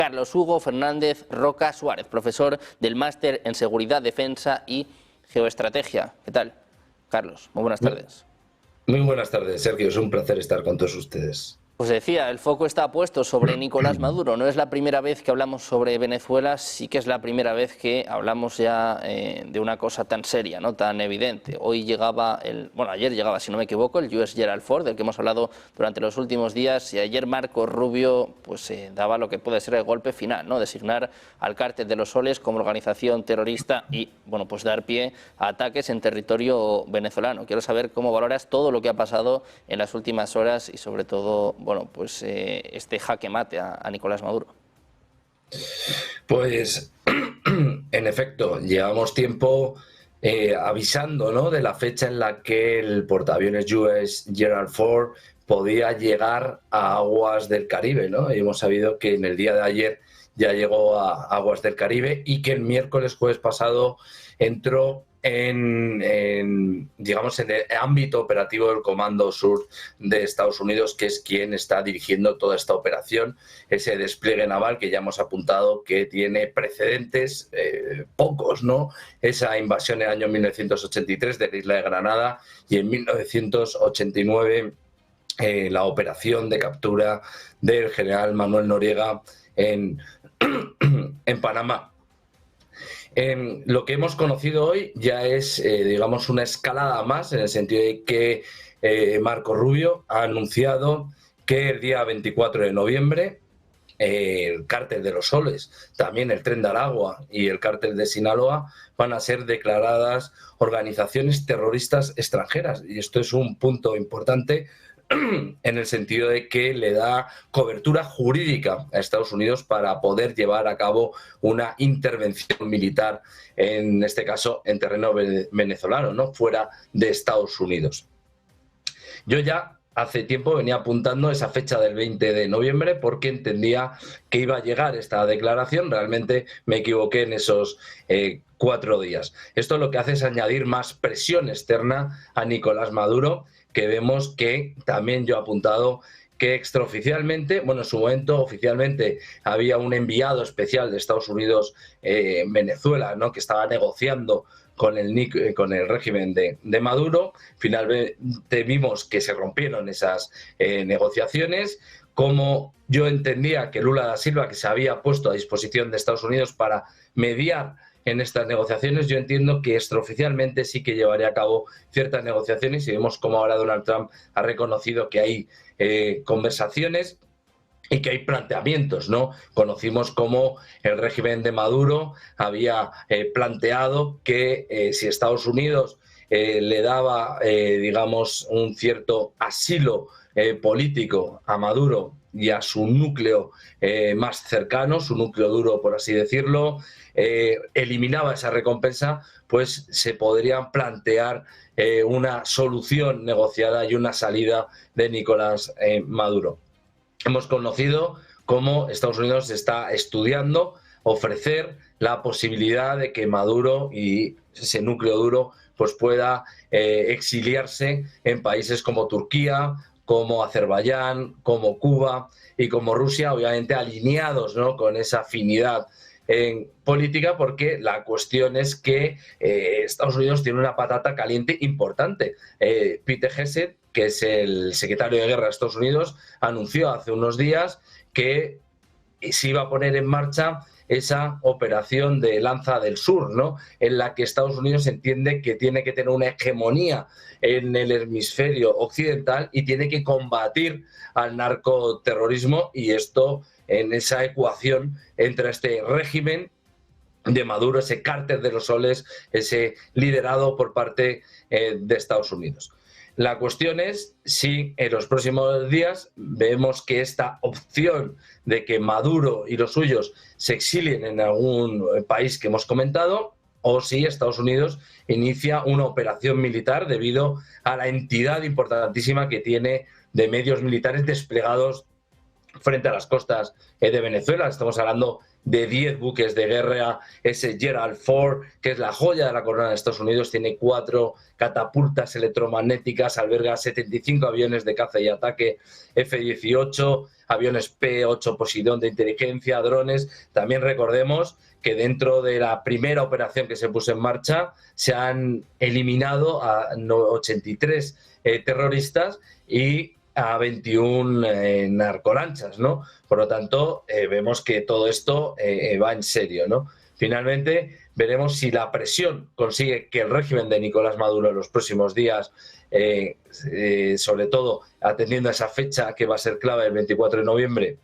Carlos Hugo Fernández Roca Suárez, profesor del Máster en Seguridad, Defensa y Geoestrategia. ¿Qué tal, Carlos? Muy buenas tardes. Muy buenas tardes, Sergio. Es un placer estar con todos ustedes. Pues decía, el foco está puesto sobre Nicolás Maduro. No es la primera vez que hablamos sobre Venezuela, sí que es la primera vez que hablamos ya de una cosa tan seria, ¿no? Tan evidente. Hoy llegaba, ayer llegaba, si no me equivoco, el US Gerald Ford, del que hemos hablado durante los últimos días, y ayer Marco Rubio pues daba lo que puede ser el golpe final, ¿no? Designar al Cártel de los Soles como organización terrorista y, bueno, pues dar pie a ataques en territorio venezolano. Quiero saber cómo valoras todo lo que ha pasado en las últimas horas y sobre todo, este jaque mate a Nicolás Maduro. Pues, en efecto, llevamos tiempo avisando, ¿no?, de la fecha en la que el portaaviones US Gerald Ford podía llegar a aguas del Caribe, ¿no? Y hemos sabido que en el día de ayer ya llegó a aguas del Caribe y que el jueves pasado, entró en el ámbito operativo del Comando Sur de Estados Unidos, que es quien está dirigiendo toda esta operación, ese despliegue naval que ya hemos apuntado que tiene precedentes pocos, ¿no? Esa invasión en el año 1983 de la isla de Granada y en 1989 la operación de captura del general Manuel Noriega en Panamá. Lo que hemos conocido hoy ya es, una escalada más, en el sentido de que Marco Rubio ha anunciado que el día 24 de noviembre el Cártel de los Soles, también el Tren de Aragua y el Cártel de Sinaloa van a ser declaradas organizaciones terroristas extranjeras. Y esto es un punto importante en el sentido de que le da cobertura jurídica a Estados Unidos para poder llevar a cabo una intervención militar, en este caso en terreno venezolano, ¿no?, fuera de Estados Unidos. Yo ya hace tiempo venía apuntando esa fecha del 20 de noviembre porque entendía que iba a llegar esta declaración. Realmente me equivoqué en esos 4 días. Esto lo que hace es añadir más presión externa a Nicolás Maduro, que vemos que también yo he apuntado que extraoficialmente, en su momento oficialmente había un enviado especial de Estados Unidos en Venezuela, ¿no?, que estaba negociando con el régimen de Maduro. Finalmente vimos que se rompieron esas negociaciones. Como yo entendía que Lula da Silva, que se había puesto a disposición de Estados Unidos para mediar en estas negociaciones, yo entiendo que extraoficialmente sí que llevaría a cabo ciertas negociaciones, y vemos cómo ahora Donald Trump ha reconocido que hay conversaciones y que hay planteamientos, ¿no? Conocimos cómo el régimen de Maduro había planteado que si Estados Unidos le daba, un cierto asilo político a Maduro y a su núcleo más cercano, su núcleo duro, por así decirlo, eliminaba esa recompensa, pues se podrían plantear una solución negociada y una salida de Nicolás Maduro. Hemos conocido cómo Estados Unidos está estudiando ofrecer la posibilidad de que Maduro y ese núcleo duro pues pueda exiliarse en países como Turquía, como Azerbaiyán, como Cuba y como Rusia, obviamente alineados, ¿no?, con esa afinidad en política, porque la cuestión es que Estados Unidos tiene una patata caliente importante. Pete Hegseth, que es el secretario de Guerra de Estados Unidos, anunció hace unos días que se iba a poner en marcha esa operación de Lanza del Sur, ¿no?, en la que Estados Unidos entiende que tiene que tener una hegemonía en el hemisferio occidental y tiene que combatir al narcoterrorismo, y esto en esa ecuación entre este régimen de Maduro, ese Cártel de los Soles, ese liderado por parte de Estados Unidos. La cuestión es si en los próximos días vemos que esta opción de que Maduro y los suyos se exilien en algún país que hemos comentado, o si Estados Unidos inicia una operación militar debido a la entidad importantísima que tiene de medios militares desplegados frente a las costas de Venezuela. Estamos hablando de 10 buques de guerra. Ese Gerald Ford, que es la joya de la corona de Estados Unidos, tiene 4 catapultas electromagnéticas, alberga 75 aviones de caza y ataque F-18, aviones P-8 Poseidón de inteligencia, drones. También recordemos que dentro de la primera operación que se puso en marcha se han eliminado a 83 terroristas y a 21 narcolanchas, ¿no? Por lo tanto, vemos que todo esto va en serio, ¿no? Finalmente, veremos si la presión consigue que el régimen de Nicolás Maduro en los próximos días, sobre todo atendiendo a esa fecha que va a ser clave, el 24 de noviembre,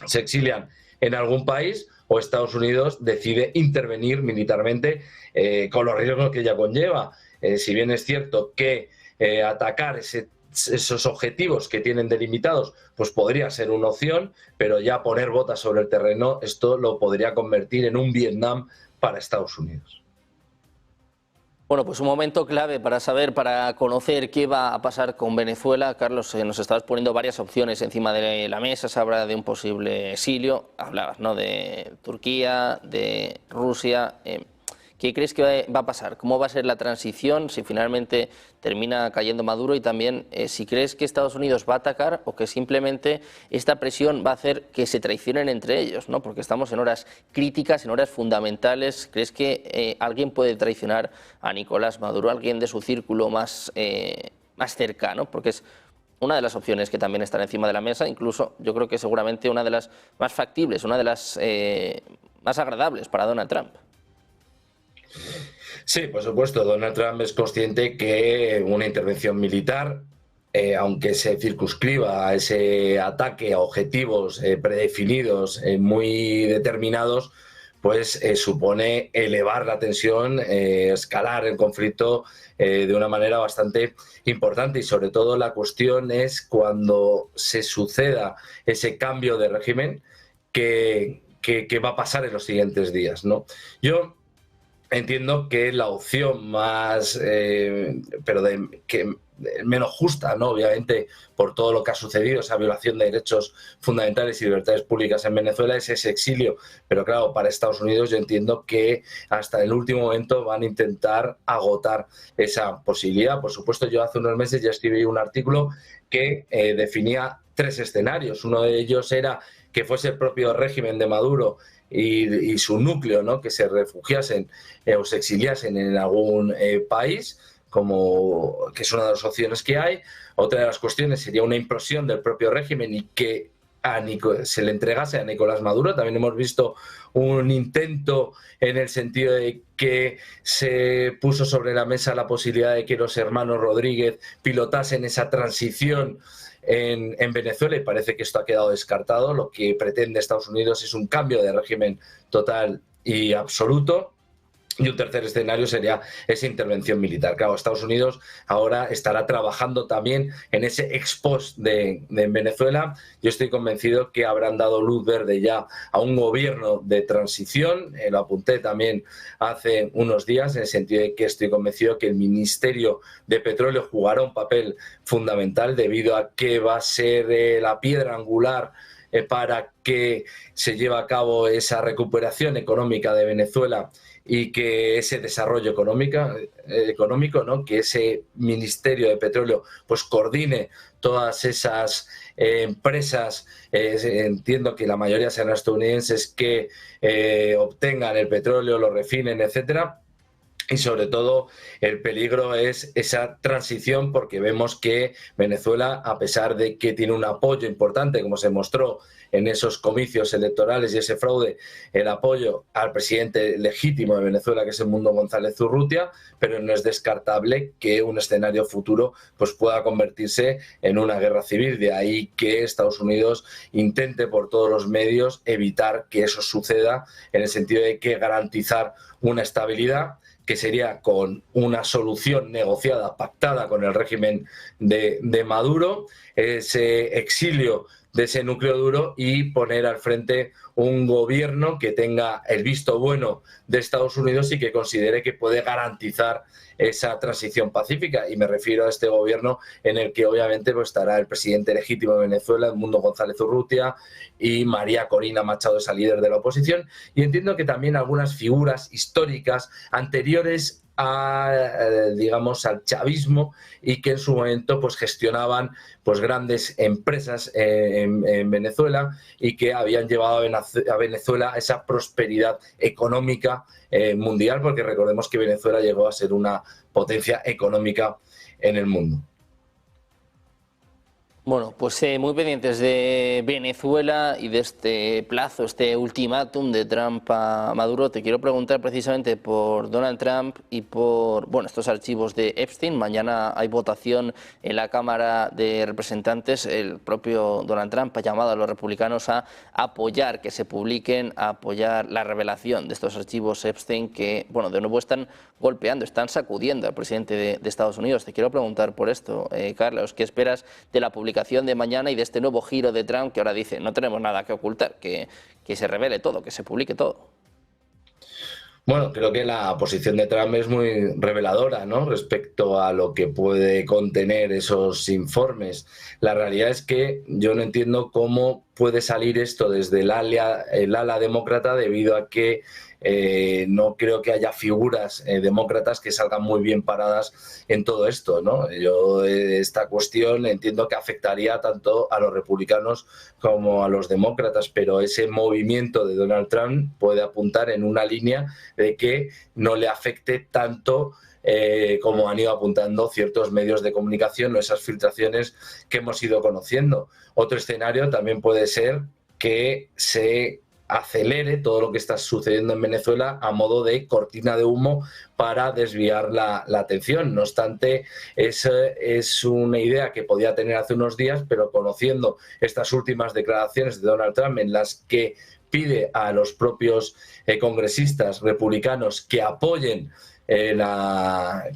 se exilian en algún país o Estados Unidos decide intervenir militarmente con los riesgos que ella conlleva. Si bien es cierto que atacar esos objetivos que tienen delimitados, pues podría ser una opción, pero ya poner botas sobre el terreno, esto lo podría convertir en un Vietnam para Estados Unidos. Bueno, pues un momento clave para saber, para conocer qué va a pasar con Venezuela. Carlos, nos estabas poniendo varias opciones encima de la mesa, se habla de un posible exilio, hablabas, ¿no?, de Turquía, de Rusia. ¿Qué crees que va a pasar? ¿Cómo va a ser la transición si finalmente termina cayendo Maduro? Y también si crees que Estados Unidos va a atacar o que simplemente esta presión va a hacer que se traicionen entre ellos, ¿no? Porque estamos en horas críticas, en horas fundamentales. ¿Crees que alguien puede traicionar a Nicolás Maduro, alguien de su círculo más cercano? Porque es una de las opciones que también están encima de la mesa, incluso yo creo que seguramente una de las más factibles, una de las más agradables para Donald Trump. Sí, por supuesto, Donald Trump es consciente que una intervención militar, aunque se circunscriba a ese ataque a objetivos predefinidos, muy determinados, pues supone elevar la tensión, escalar el conflicto de una manera bastante importante. Y sobre todo la cuestión es cuando se suceda ese cambio de régimen, ¿qué va a pasar en los siguientes días, ¿no? Yo entiendo que la opción más, menos justa, ¿no?, obviamente, por todo lo que ha sucedido, esa violación de derechos fundamentales y libertades públicas en Venezuela, es ese exilio. Pero claro, para Estados Unidos yo entiendo que hasta el último momento van a intentar agotar esa posibilidad. Por supuesto, yo hace unos meses ya escribí un artículo que definía 3 escenarios. Uno de ellos era que fuese el propio régimen de Maduro y su núcleo, ¿no?, que se refugiasen o se exiliasen en algún país, que es una de las opciones que hay. Otra de las cuestiones sería una implosión del propio régimen y que se le entregase a Nicolás Maduro. También hemos visto un intento en el sentido de que se puso sobre la mesa la posibilidad de que los hermanos Rodríguez pilotasen esa transición en Venezuela, y parece que esto ha quedado descartado. Lo que pretende Estados Unidos es un cambio de régimen total y absoluto. Y un tercer escenario sería esa intervención militar. Claro, Estados Unidos ahora estará trabajando también en ese ex-post de Venezuela. Yo estoy convencido que habrán dado luz verde ya a un gobierno de transición. Lo apunté también hace unos días, en el sentido de que estoy convencido que el Ministerio de Petróleo jugará un papel fundamental, debido a que va a ser la piedra angular para que se lleve a cabo esa recuperación económica de Venezuela y que ese desarrollo económico, ¿no?, que ese Ministerio de Petróleo pues coordine todas esas empresas, entiendo que la mayoría sean estadounidenses, que obtengan el petróleo, lo refinen, etcétera. Y sobre todo el peligro es esa transición, porque vemos que Venezuela, a pesar de que tiene un apoyo importante, como se mostró en esos comicios electorales y ese fraude, el apoyo al presidente legítimo de Venezuela, que es Edmundo González Urrutia, pero no es descartable que un escenario futuro pues pueda convertirse en una guerra civil. De ahí que Estados Unidos intente por todos los medios evitar que eso suceda, en el sentido de que garantizar una estabilidad, que sería con una solución negociada, pactada con el régimen de Maduro, ese exilio de ese núcleo duro, y poner al frente un gobierno que tenga el visto bueno de Estados Unidos y que considere que puede garantizar esa transición pacífica. Y me refiero a este gobierno en el que obviamente pues estará el presidente legítimo de Venezuela, Edmundo González Urrutia, y María Corina Machado, esa líder de la oposición. Y entiendo que también algunas figuras históricas anteriores digamos, al chavismo, y que en su momento pues gestionaban pues grandes empresas en Venezuela, y que habían llevado a Venezuela a esa prosperidad económica mundial, porque recordemos que Venezuela llegó a ser una potencia económica en el mundo. Bueno, pues muy pendientes de Venezuela y de este plazo, este ultimátum de Trump a Maduro. Te quiero preguntar precisamente por Donald Trump y por estos archivos de Epstein. Mañana hay votación en la Cámara de Representantes. El propio Donald Trump ha llamado a los republicanos a apoyar que se publiquen, a apoyar la revelación de estos archivos Epstein que, de nuevo están golpeando, están sacudiendo al presidente de Estados Unidos. Te quiero preguntar por esto, Carlos, ¿qué esperas de la publicación de mañana y de este nuevo giro de Trump que ahora dice no tenemos nada que ocultar, que se revele todo, que se publique todo? Bueno, creo que la posición de Trump es muy reveladora, ¿no?, respecto a lo que puede contener esos informes. La realidad es que yo no entiendo cómo puede salir esto desde el ala demócrata, debido a que no creo que haya figuras demócratas que salgan muy bien paradas en todo esto, ¿no? Yo esta cuestión entiendo que afectaría tanto a los republicanos como a los demócratas, pero ese movimiento de Donald Trump puede apuntar en una línea de que no le afecte tanto como han ido apuntando ciertos medios de comunicación o esas filtraciones que hemos ido conociendo. Otro escenario también puede ser que se acelere todo lo que está sucediendo en Venezuela a modo de cortina de humo para desviar la atención. No obstante, es una idea que podía tener hace unos días, pero conociendo estas últimas declaraciones de Donald Trump en las que pide a los propios congresistas republicanos que apoyen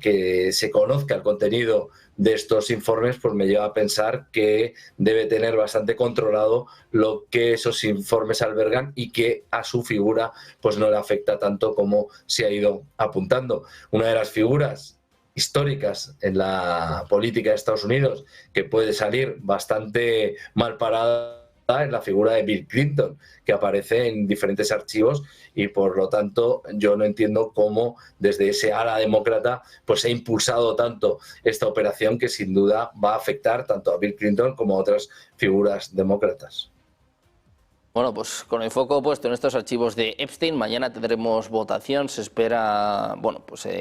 que se conozca el contenido de estos informes, pues me lleva a pensar que debe tener bastante controlado lo que esos informes albergan y que a su figura pues no le afecta tanto como se ha ido apuntando. Una de las figuras históricas en la política de Estados Unidos que puede salir bastante mal parada es la figura de Bill Clinton, que aparece en diferentes archivos, y por lo tanto yo no entiendo cómo desde ese ala demócrata pues se ha impulsado tanto esta operación, que sin duda va a afectar tanto a Bill Clinton como a otras figuras demócratas. Bueno, pues con el foco puesto en estos archivos de Epstein, mañana tendremos votación. Se espera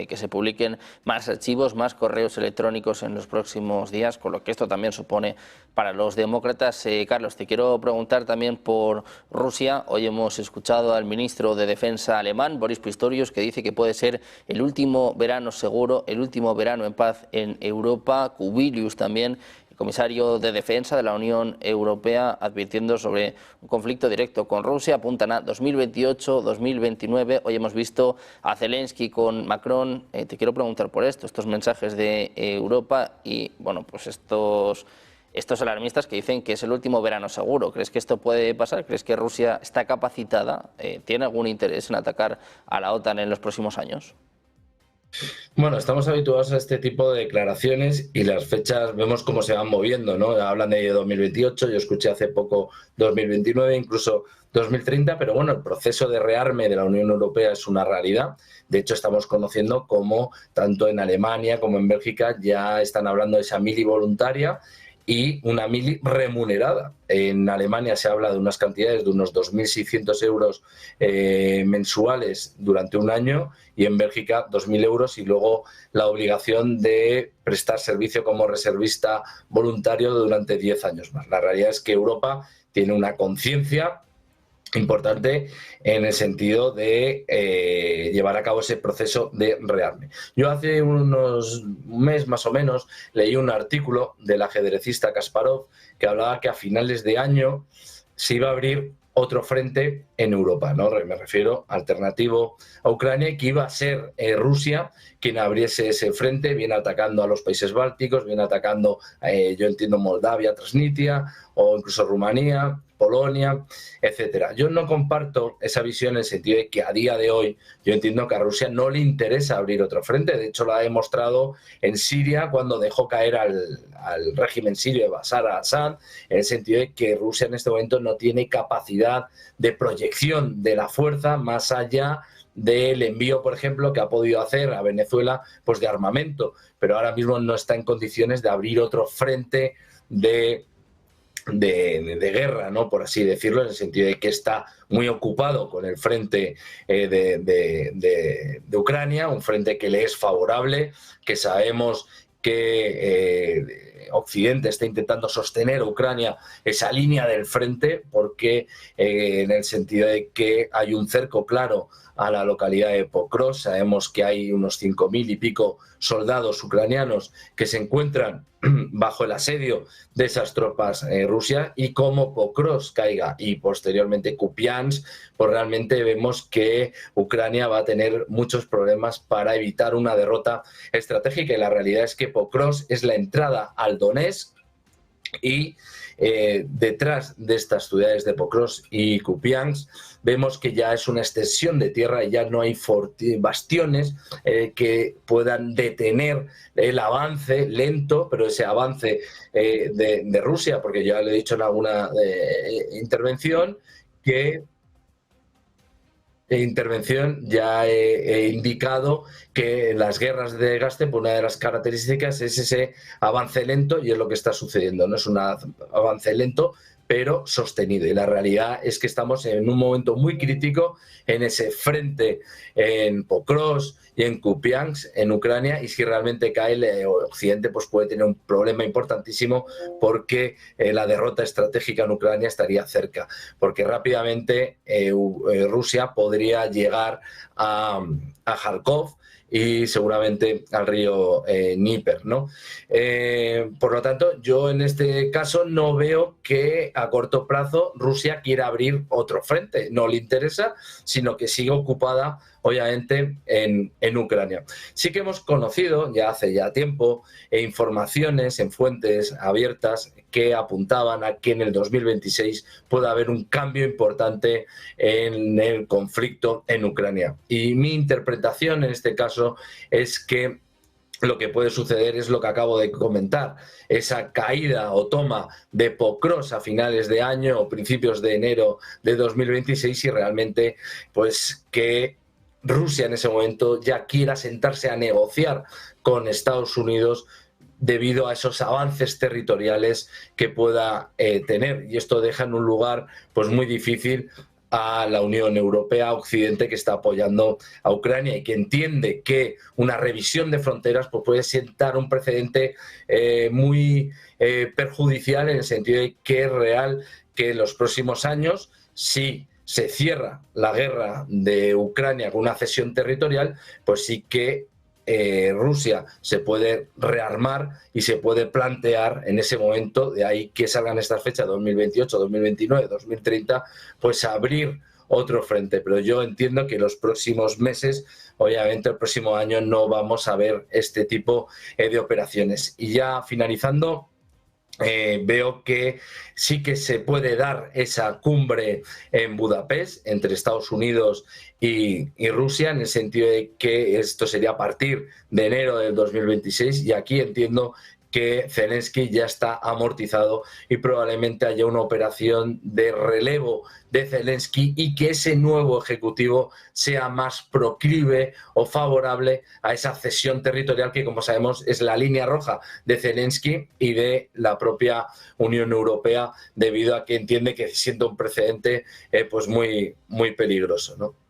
que se publiquen más archivos, más correos electrónicos en los próximos días, con lo que esto también supone para los demócratas. Carlos, te quiero preguntar también por Rusia. Hoy hemos escuchado al ministro de Defensa alemán, Boris Pistorius, que dice que puede ser el último verano seguro, el último verano en paz en Europa. Kubilius también, comisario de Defensa de la Unión Europea, advirtiendo sobre un conflicto directo con Rusia. Apuntan a 2028, 2029. Hoy hemos visto a Zelensky con Macron. Te quiero preguntar por estos mensajes de Europa y pues estos alarmistas que dicen que es el último verano seguro. ¿Crees que esto puede pasar? ¿Crees que Rusia está capacitada? ¿Tiene algún interés en atacar a la OTAN en los próximos años? Bueno, estamos habituados a este tipo de declaraciones y las fechas vemos cómo se van moviendo, ¿no? Hablan de 2028, yo escuché hace poco 2029, incluso 2030, pero bueno, el proceso de rearme de la Unión Europea es una realidad. De hecho, estamos conociendo cómo tanto en Alemania como en Bélgica ya están hablando de esa mili voluntaria y una mili remunerada. En Alemania se habla de unas cantidades de unos 2.600 euros mensuales durante un año, y en Bélgica 2.000 euros, y luego la obligación de prestar servicio como reservista voluntario durante 10 años más. La realidad es que Europa tiene una conciencia importante en el sentido de llevar a cabo ese proceso de rearme. Yo hace un mes más o menos leí un artículo del ajedrecista Kasparov que hablaba que a finales de año se iba a abrir otro frente en Europa, ¿no? Me refiero alternativo a Ucrania, y que iba a ser Rusia quien abriese ese frente, viene atacando a los países bálticos, viene atacando, yo entiendo, Moldavia, Transnistria o incluso Rumanía, Polonia, etcétera. Yo no comparto esa visión en el sentido de que a día de hoy yo entiendo que a Rusia no le interesa abrir otro frente. De hecho, lo ha demostrado en Siria cuando dejó caer al régimen sirio de Bashar al-Assad, en el sentido de que Rusia en este momento no tiene capacidad de proyección de la fuerza más allá del envío, por ejemplo, que ha podido hacer a Venezuela pues de armamento, pero ahora mismo no está en condiciones de abrir otro frente de guerra, ¿no? Por así decirlo, en el sentido de que está muy ocupado con el frente de Ucrania, un frente que le es favorable, que sabemos que Occidente está intentando sostener a Ucrania esa línea del frente, porque en el sentido de que hay un cerco claro a la localidad de Pokrovsk. Sabemos que hay unos 5.000 y pico soldados ucranianos que se encuentran bajo el asedio de esas tropas rusas, y como Pokrovsk caiga y posteriormente Kupiansk, pues realmente vemos que Ucrania va a tener muchos problemas para evitar una derrota estratégica, y la realidad es que Pokrovsk es la entrada al Donetsk, y detrás de estas ciudades de Pokrovsk y Kupiansk vemos que ya es una extensión de tierra y ya no hay bastiones que puedan detener el avance lento, pero ese avance de Rusia, porque ya lo he dicho en alguna intervención, que ya he indicado que en las guerras de desgaste, pues una de las características es ese avance lento, y es lo que está sucediendo, no es un avance lento pero sostenido, y la realidad es que estamos en un momento muy crítico en ese frente en Pokrovsk y en Kupiansk, en Ucrania, y si realmente cae el Occidente, pues puede tener un problema importantísimo, porque la derrota estratégica en Ucrania estaría cerca, porque rápidamente Rusia podría llegar a Kharkov y seguramente al río Dnieper, ¿no? Por lo tanto, yo en este caso no veo que a corto plazo Rusia quiera abrir otro frente. No le interesa, sino que sigue ocupada, obviamente, en Ucrania. Sí que hemos conocido ya hace tiempo informaciones en fuentes abiertas que apuntaban a que en el 2026 puede haber un cambio importante en el conflicto en Ucrania. Y mi interpretación en este caso es que lo que puede suceder es lo que acabo de comentar, esa caída o toma de Pokrovsk a finales de año o principios de enero de 2026, y realmente pues que Rusia en ese momento ya quiera sentarse a negociar con Estados Unidos debido a esos avances territoriales que pueda tener, y esto deja en un lugar pues muy difícil a la Unión Europea, a Occidente, que está apoyando a Ucrania y que entiende que una revisión de fronteras pues puede sentar un precedente muy perjudicial, en el sentido de que es real que en los próximos años, si se cierra la guerra de Ucrania con una cesión territorial, pues sí que Rusia se puede rearmar y se puede plantear en ese momento, de ahí que salgan estas fechas 2028, 2029, 2030, pues abrir otro frente. Pero yo entiendo que los próximos meses, obviamente el próximo año, no vamos a ver este tipo de operaciones. Y ya finalizando, veo que sí que se puede dar esa cumbre en Budapest entre Estados Unidos y Rusia, en el sentido de que esto sería a partir de enero del 2026, y aquí entiendo que Zelensky ya está amortizado y probablemente haya una operación de relevo de Zelensky, y que ese nuevo ejecutivo sea más proclive o favorable a esa cesión territorial que, como sabemos, es la línea roja de Zelensky y de la propia Unión Europea, debido a que entiende que sienta un precedente pues muy, muy peligroso, ¿no?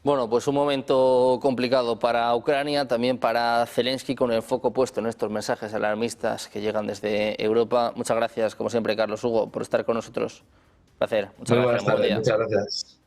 Bueno, pues un momento complicado para Ucrania, también para Zelensky, con el foco puesto en estos mensajes alarmistas que llegan desde Europa. Muchas gracias, como siempre, Carlos Hugo, por estar con nosotros. Un placer. Muchas gracias. Muy buenas tardes. Muchas gracias.